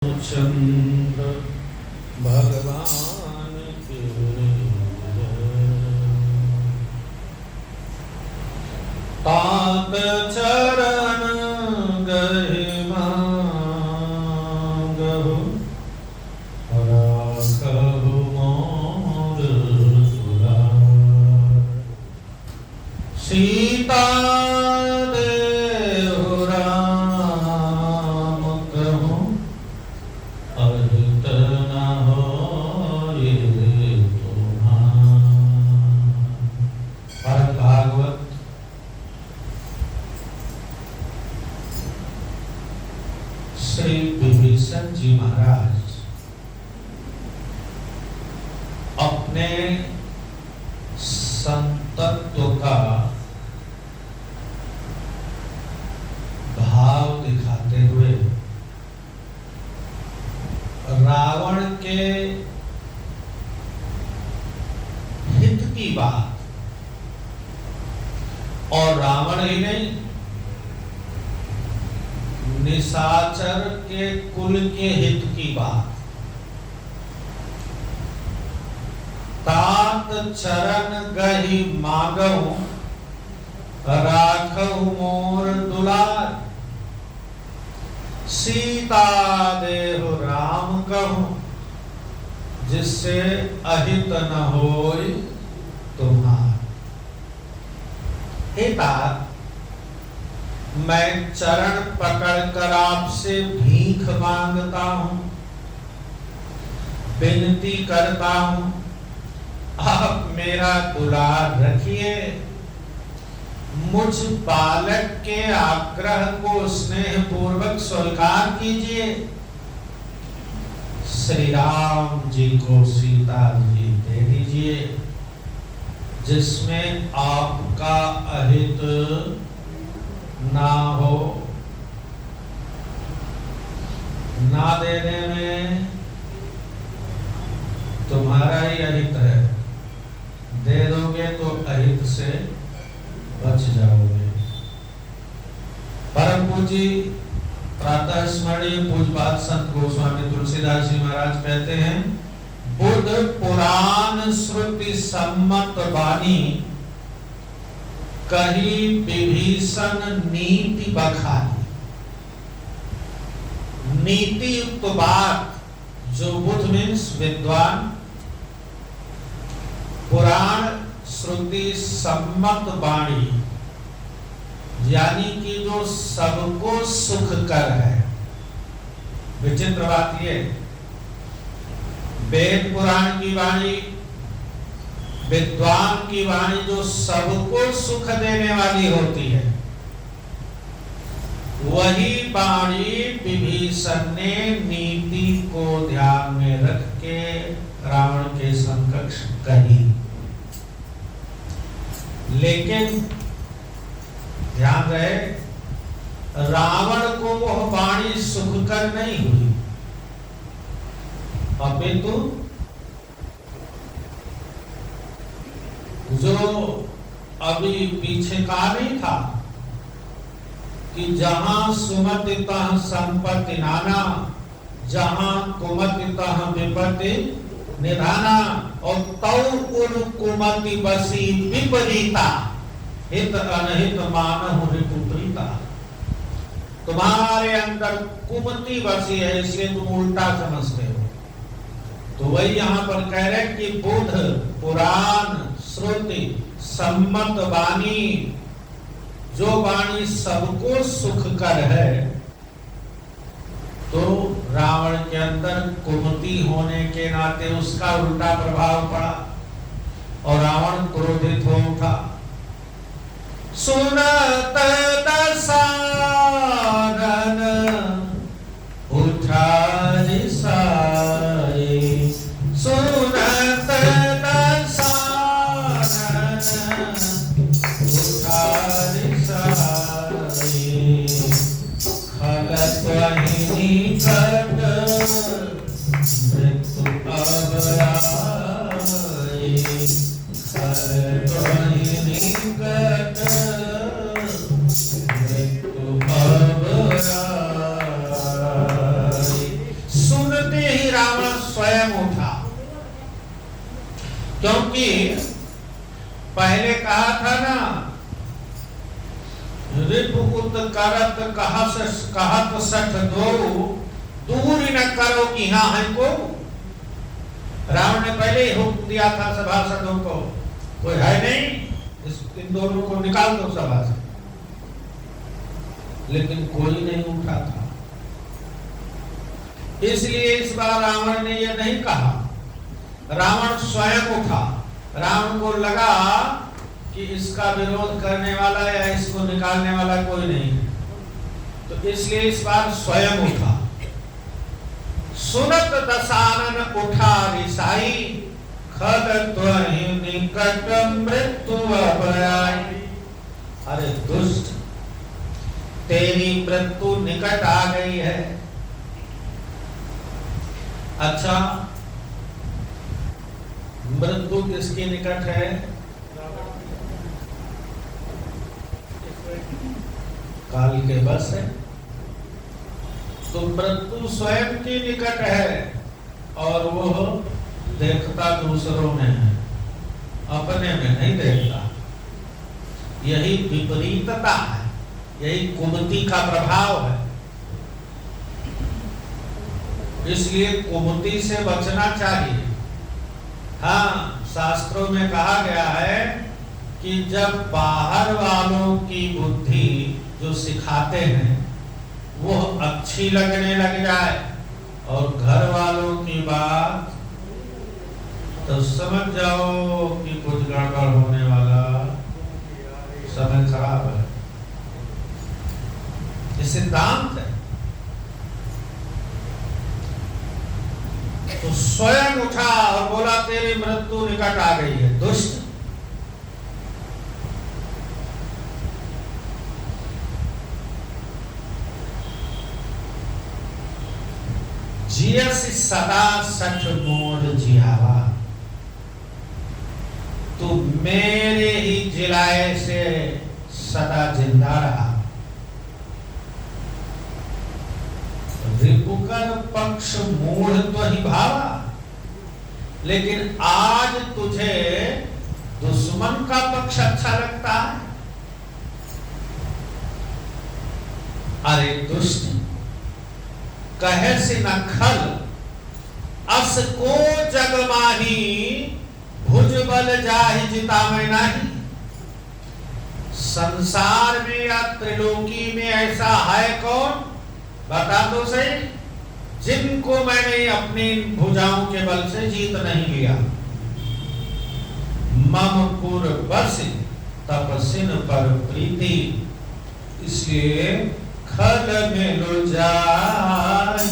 चंद्र भगवान के तात चरण गहि मांगहु राखहु मोर दुलार। सीता देहु राम कहूं अहित न होए तुम्हार। भागवत श्री विभीषण जी महाराज अपने संतत्व का भाव दिखाते हुए रावण के हित की बात, और रावण ही नहीं निशाचर के कुल के हित की बात, तात चरण गहि मांगहु राखहु मोर दुलार। सीता देहु राम कहूं जिससे अहित न होए तुम्हार। हे तात, मैं चरण पकड़कर आपसे भीख मांगता हूं, विनती करता हूं, आप मेरा दुलार रखिए। मुझ बालक के आग्रह को स्नेह पूर्वक स्वीकार कीजिए। श्री राम जी को सीता जी दे दीजिए जिसमें आपका अहित ना हो। ना देने में तुम्हारा ही अहित है, दे दोगे तो अहित से बच जाओगे। परम पूजी प्रातः स्मरणीय पूज्यपाद संत गोस्वामी तुलसीदास जी महाराज कहते हैं, बुद्ध पुराण श्रुति सम्मत वाणी कही विभीषण नीति बखानी। नीति युक्त बात, जो बुद्ध मीन्स विद्वान, पुराण श्रुति सम्मत वाणी यानी कि जो सबको सुख कर है। विचित्र बात ये, वेद पुराण की वाणी, विद्वान की वाणी जो सबको सुख देने वाली होती है, वही वाणी विभीषण ने नीति को ध्यान में रख के रावण के समकक्ष कही। लेकिन ध्यान रहे, रावण को वह वाणी सुखकर नहीं हुई, अपितु जो अभी पीछे कहा नहीं था कि जहां सुमति तह संपत्ति नाना, जहां कुमति तह विपत्ति निधाना, और तौ कुल कुमति बसी विपरीता, हित अनहित मानहु रिपुप्रीता। तुम्हारे अंदर कुमति बसी है, इसलिए तुम उल्टा समझते हो। तो वही यहां पर कह रहे कि बुद्ध पुराण श्रुति सम्मत वाणी, जो वाणी सबको सुख कर है, तो रावण के अंदर कुमति होने के नाते उसका उल्टा प्रभाव पड़ा और रावण क्रोधित हो उठा। सुनत दसानन उठा रिसाए, सुनत दसानन उठा रिसाए, खलत वहिनी कट मृत्यु अब आए, खलत वहिनी कट मृत्यु अब आए। स्वयं उठा। क्योंकि पहले कहा था ना, रिपुत करत कहत सठ दो, दूर न करो कि हाँ है को। रावण ने पहले ही हुक्म दिया था सभासदों को, कोई है नहीं, इन दोनों को निकाल दो सभा से, लेकिन कोई नहीं उठा था। इसलिए इस बार रावण ने यह नहीं कहा, रावण स्वयं उठा। रावण को लगा कि इसका विरोध करने वाला या इसको निकालने वाला कोई नहीं, तो इसलिए इस बार स्वयं उठा। सुनत दशानन उठा रिसाई, खल त्वहि निकट मृत्यु अपराई। अरे दुष्ट, तेरी मृत्यु निकट आ गई है। अच्छा, मृत्यु किसके निकट है? काल के बस है। तो मृत्यु स्वयं के निकट है और वो देखता दूसरों में है, अपने में नहीं देखता। यही विपरीतता है, यही कुमति का प्रभाव है। इसलिए कुमति से बचना चाहिए। हाँ, शास्त्रों में कहा गया है कि जब बाहर वालों की बुद्धि जो सिखाते हैं वो अच्छी लगने लग जाए और घर वालों की बात, तो समझ जाओ कि कुछ गड़बड़ होने वाला, समय खराब है। ये सिद्धांत है। तो स्वयं उठा और बोला तेरी मृत्यु निकट आ गई है दुष्ट। जियस सदा सठ मोर जिहावा, तू मेरे ही जिलाए से सदा जिंदा रहा। रिपुकर पक्ष मूढ़ तो ही भावा, लेकिन आज तुझे दुश्मन का पक्ष अच्छा लगता है। अरे दुष्ट, कहे से न खल अस को जग माही, भुज बल जाहि जिता में नहीं। संसार में या त्रिलोकी में ऐसा है कौन? बता दो सही, जिनको मैंने अपनी भुजाओं के बल से जीत नहीं लिया। मम पुर बस तपसिन पर प्रीति, इसलिए खल में लो जाय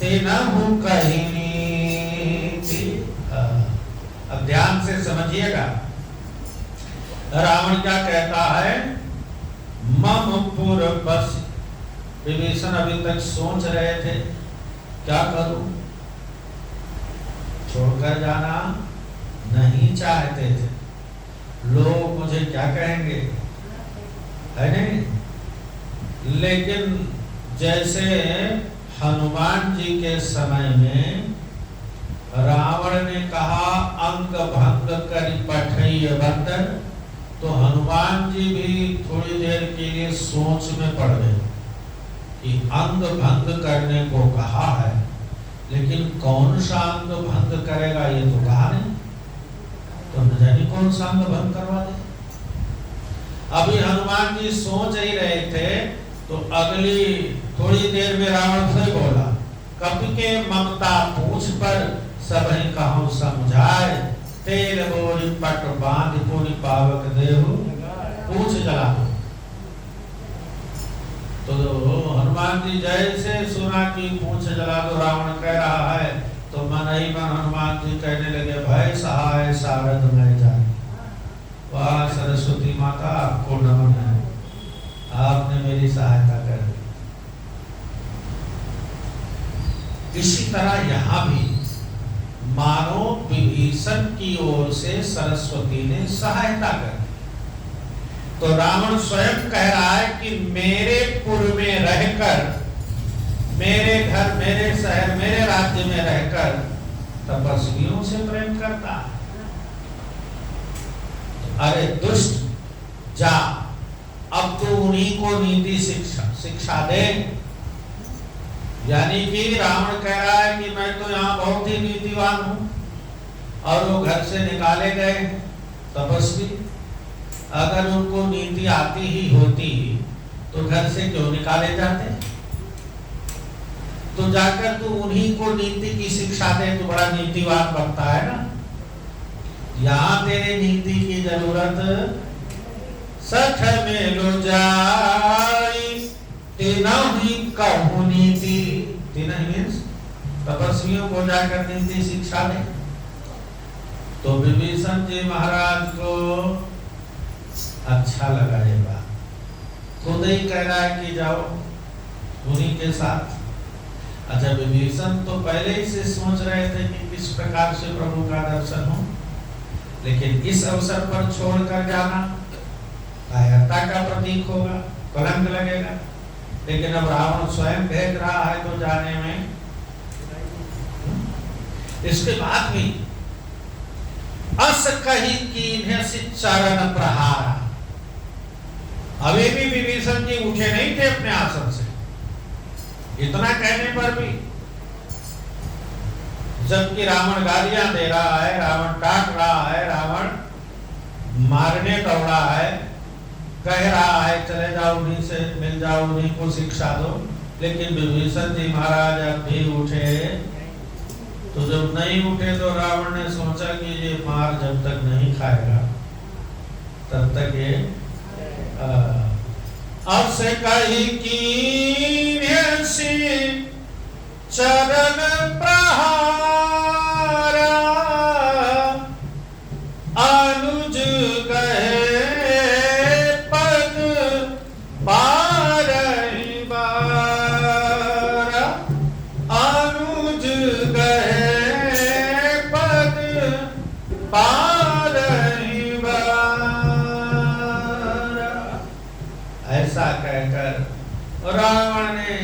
तेनहु कहिनी। अब ध्यान से समझिएगा, रावण क्या कहता है? मम पुर बस। विभीषण अभी तक सोच रहे थे क्या करूं, छोड़कर जाना नहीं चाहते थे, लोग मुझे क्या कहेंगे, है नहीं। लेकिन जैसे हनुमान जी के समय में रावण ने कहा अंग भंग करी पठई बंदर, तो हनुमान जी भी थोड़ी देर के लिए सोच में पड़ गए कि अंग भंग करने को कहा है, लेकिन कौन सा अंग भंग करेगा ये तो कहा नहीं, तो न जाने कौन सा अंग भंग करवा दे। अभी हनुमान जी सोच ही रहे थे, तो अगली थोड़ी देर में रावण फिर बोला, कपि के ममता पूछ पर सबहि कहूं समझाए, तेल बोरी पट बांध पूरी पावक देहु पूछ जला। तो हनुमान जी जैसे सुना कि पूछ जला दो रावण कह रहा है, तो मन ही मन हनुमान जी कहने लगे, भय सहाय सारद मैं जाने। वाह सरस्वती माता, आपको नमन है, आपने मेरी सहायता कर दी। इसी तरह यहाँ भी मानो विभीषण की ओर से सरस्वती ने सहायता कर दी। तो रावण स्वयं कह रहा है कि मेरे पुर में रहकर, मेरे घर, मेरे शहर, मेरे राज्य में रहकर तपस्वियों से प्रेम करता है। अरे दुष्ट, जा अब तो उन्हीं को नीति शिक्षा दे। यानी कि रावण कह रहा है कि मैं तो यहाँ बहुत ही नीतिवान हूं, और वो घर से निकाले गए तपस्वी। अगर उनको नीति आती ही होती तो घर से क्यों निकाले जाते? तो जाकर तू उन्हीं को नीति की शिक्षा दे, तो बड़ा नीतिवान बनता है ना। यहाँ तेरे नीति की जरूरत सठ में लो जाई, तेना ही कहूं नीति। तेना मीन्स तपस्वियों को जाकर नीति शिक्षा दे। तो विभीषण जी महाराज को अच्छा लगा ये बात, खुद ही कह रहा है कि जाओ उन्हीं के साथ। अच्छा, विभीषण तो पहले ही से सोच रहे थे कि किस प्रकार से प्रभु का दर्शन हो, लेकिन इस अवसर पर छोड़कर जाना कायरता का प्रतीक होगा, कलंक लगेगा। लेकिन अब रावण स्वयं भेज रहा है तो जाने में। इसके बाद भी अस कही कीन्हे से चरण प्रहार। अभी भी विभीषण जी उठे नहीं थे अपने आसन से। इतना कहने पर भी, जबकि रावण गालियां दे रहा है, रावण डांट रहा है, रावण मारने दौड़ा है, कह रहा है चले जाओ उन्हीं से मिल जाओ, उन्हीं को शिक्षा दो, लेकिन विभीषण जी महाराज अब भी उठे। तो जब नहीं उठे तो रावण ने सोचा कि ये मार जब तक नहीं खाएगा तब तक ये अब से कही कीन्हे से चरण प्रहार, अनुज कहे पद बारहि बार, अनुज कहे पद बारहि बार। ऐसा कहकर रावण ने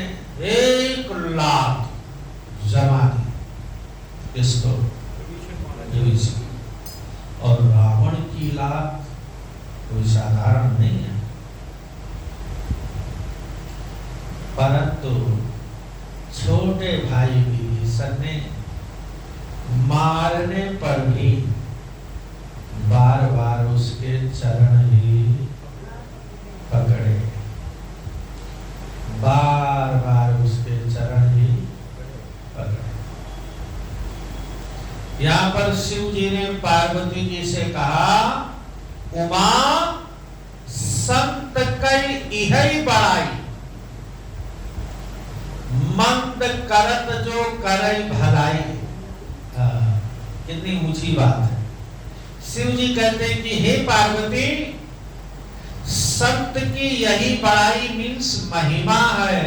एक लात जमा दी इसको विभीषण। और रावण की लात कोई साधारण नहीं है, परंतु छोटे भाई विभीषण ने मारने पर भी बार बार उसके चरण ही पकड़े, बार बार उसके चरण ही पकड़े। यहाँ पर शिव जी ने पार्वती जी से कहा, उमा संत कई इहई बड़ाई, मंद करत जो करई भलाई। कितनी ऊंची बात है। शिव जी कहते हैं कि हे पार्वती, संत की यही बड़ाई मीन्स महिमा है।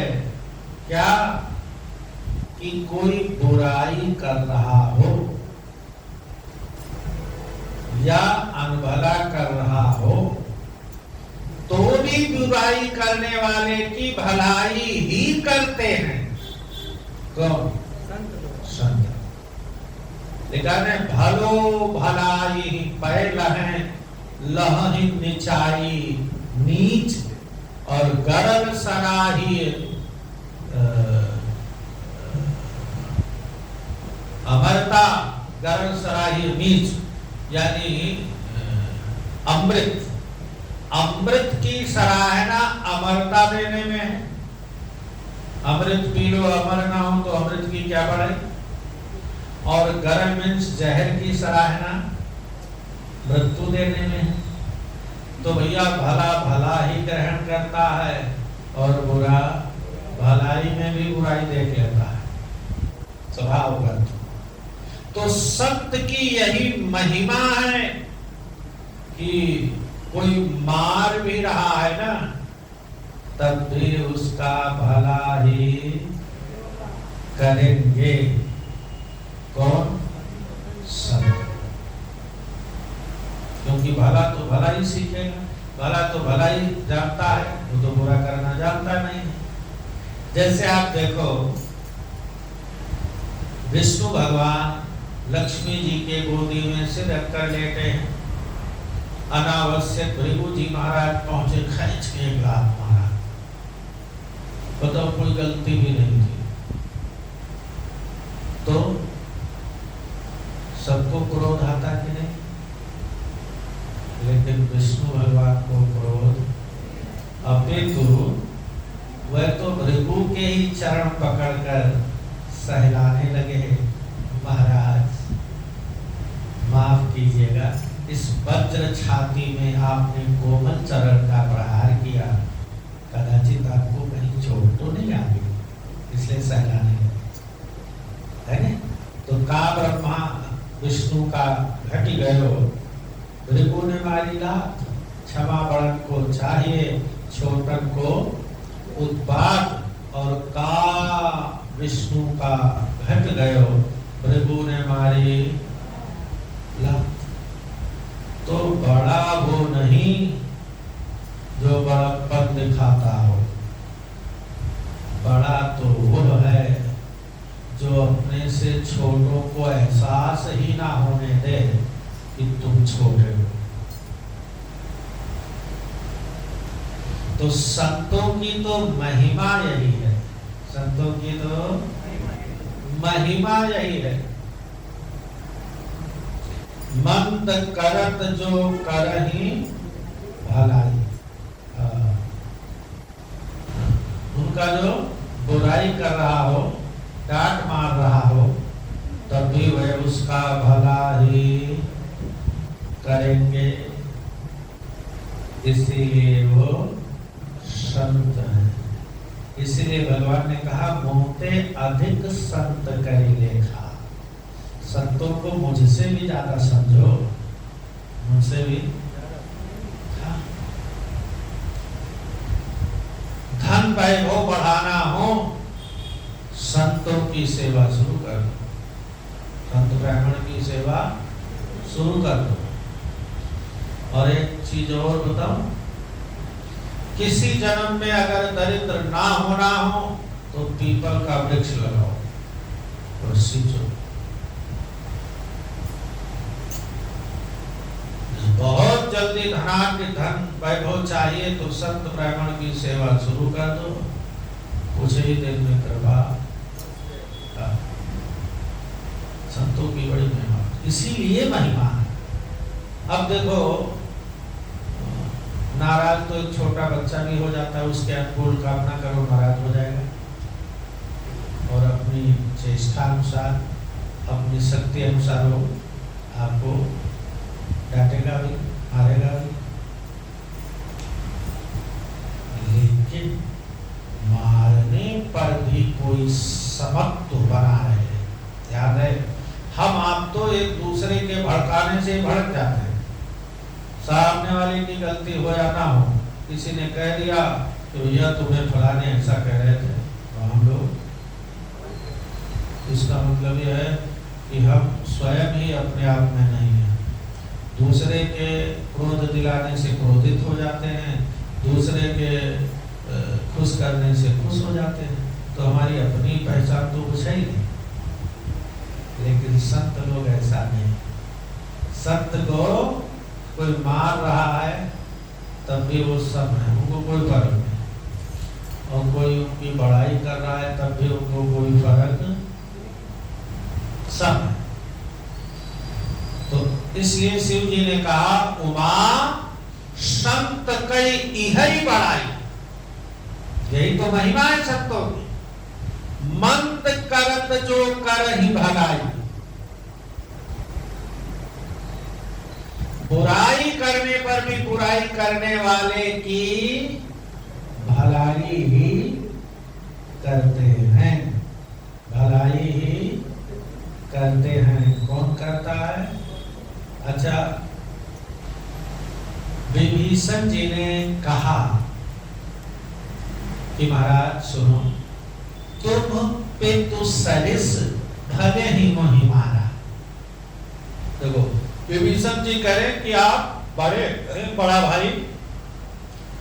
क्या? कि कोई बुराई कर रहा हो या अनभला कर रहा हो तो भी बुराई करने वाले की भलाई ही करते हैं। कौन? संत। लिखा है भलो भलाई पै लहें, लहहि निचाई नीच, और गरल सराही अमरता, गरल सराही नीच, यानी अमृत। अमृत की सराहना अमरता देने में है। अमृत पी लो, अमर ना हो तो अमृत की क्या बढ़ाई। और गरल मीन्स जहर की सराहना मृत्यु देने में है। तो भैया भला भला ही ग्रहण करता है और बुरा भलाई में भी बुराई देख लेता है, स्वभावगत। तो संत की यही महिमा है कि कोई मार भी रहा है ना, तब भी उसका भला ही करेंगे। कौन? संत। क्योंकि भला तो भला ही सीखेगा, भला तो भला ही जानता है, वो तो बुरा करना जानता नहीं। जैसे आप देखो, विष्णु भगवान लक्ष्मी जी के गोदी में सिर रखकर लेटे हैं। अनावश्यक भृगु जी महाराज पहुंचे, खींच के एक लात मारा। बताओ, कोई गलती भी नहीं थी। तो सबको क्रोध आता कि नहीं? लेकिन विष्णु भगवान को क्रोध अपितु वह तो भृगु के ही चरण पकड़कर सहलाने लगे। महाराज माफ कीजिएगा, इस वज्र छाती में आपने कोमल चरण का प्रहार किया, कदाचित आपको कहीं चोट तो नहीं आ गई, इसलिए सहलाने लगे, है ना? तो का ब्रह्मा विष्णु का घट गयो, भृगु ने मारी लात। क्षमा बड़न को चाहिए, छोटन को उत्पात। और का विष्णु का घट गयो, भृगु ने मारी लात। तो बड़ा वो नहीं जो बड़प्पन दिखाता हो, बड़ा तो वो है जो अपने से छोटों को एहसास ही ना होने दे कि तुम छोटे हो। तो संतों की तो महिमा यही है, संतों की तो महिमा यही है। मंद करत जो करहि भलाई, उनका जो बुराई कर रहा हो, डांट मार रहा हो, तब भी वह उसका भला ही करेंगे, इसीलिए वो संत है। इसलिए भगवान ने कहा, मोते अधिक संत करी लेखा। संतों को मुझसे भी ज्यादा समझो, मुझसे भी। धन वैभव बढ़ाना हो, संतों की सेवा शुरू कर दो, संत ब्राह्मण की सेवा शुरू कर दो। और एक चीज और बताऊं, किसी जन्म में अगर दरिद्र ना होना हो तो पीपल का वृक्ष लगाओ और सींचो। बहुत जल्दी धन वैभव चाहिए तो संत ब्राह्मण की सेवा शुरू कर दो, कुछ ही दिन में कृपा। संतों की बड़ी महिमा, इसीलिए महिमा है। अब देखो, नाराज तो एक छोटा बच्चा भी हो जाता है, उसके अनुकूल कामना करो नाराज हो जाएगा, और अपनी चेष्टा अनुसार, अपनी शक्ति अनुसार वो आपको डांटेगा भी, मारेगा भी। लेकिन मारने पर भी कोई समत्व बना है। याद है, हम आप तो एक दूसरे के भड़काने से भड़क जाते हैं। सामने वाले की गलती हो या ना हो, किसी ने कह दिया तो यह तुम्हें फलाने ऐसा कह रहे थे, तो हम लोग, इसका मतलब यह है कि हम स्वयं ही अपने आप में नहीं है। दूसरे के क्रोध दिलाने से क्रोधित हो जाते हैं, दूसरे के खुश करने से खुश हो जाते हैं, तो हमारी अपनी पहचान तो कुछ है ही नहीं। लेकिन संत लोग ऐसा नहीं। संत को कोई मार रहा है तब भी वो सब है, उनको कोई फर्क नहीं, और कोई उनकी बड़ाई कर रहा है तब भी उनको कोई फर्क, सब है। तो इसलिए शिव जी ने कहा, उमा संत कई इहई बड़ाई। यही तो महिमा है संतों की। मंद करत जो कर ही भलाई, बुराई करने पर भी बुराई करने वाले की भलाई ही करते हैं, भलाई ही करते हैं। कौन करता है? अच्छा, विभीषण जी ने कहा कि महाराज सुनो, तुम पितु सरिस भले ही मोहि मारा। देखो, विभीषण जी करें कि आप बड़ा भाई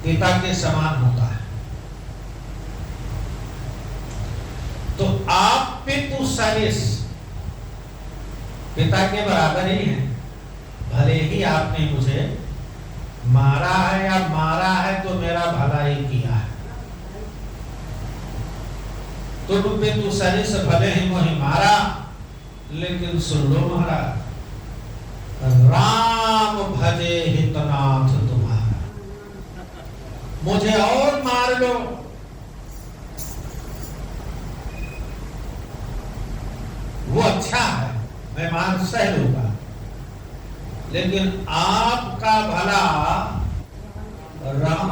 पिता के समान होता है, तो आप पितु सरिस, पिता के बराबर ही हैं। भले ही आपने मुझे मारा है या मारा है तो मेरा भला ही किया है। तो रूपे तू सरिस भले ही मोहि मारा, लेकिन सुन लो महाराज, राम भजे हितनाथ तुम्हारा, मुझे और मार लो, वो अच्छा है, मैं मान सह लूंगा, लेकिन आपका भला राम,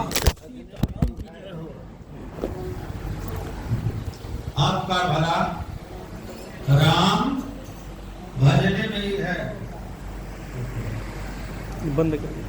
आपका भला राम भजने में ही है। बंद कर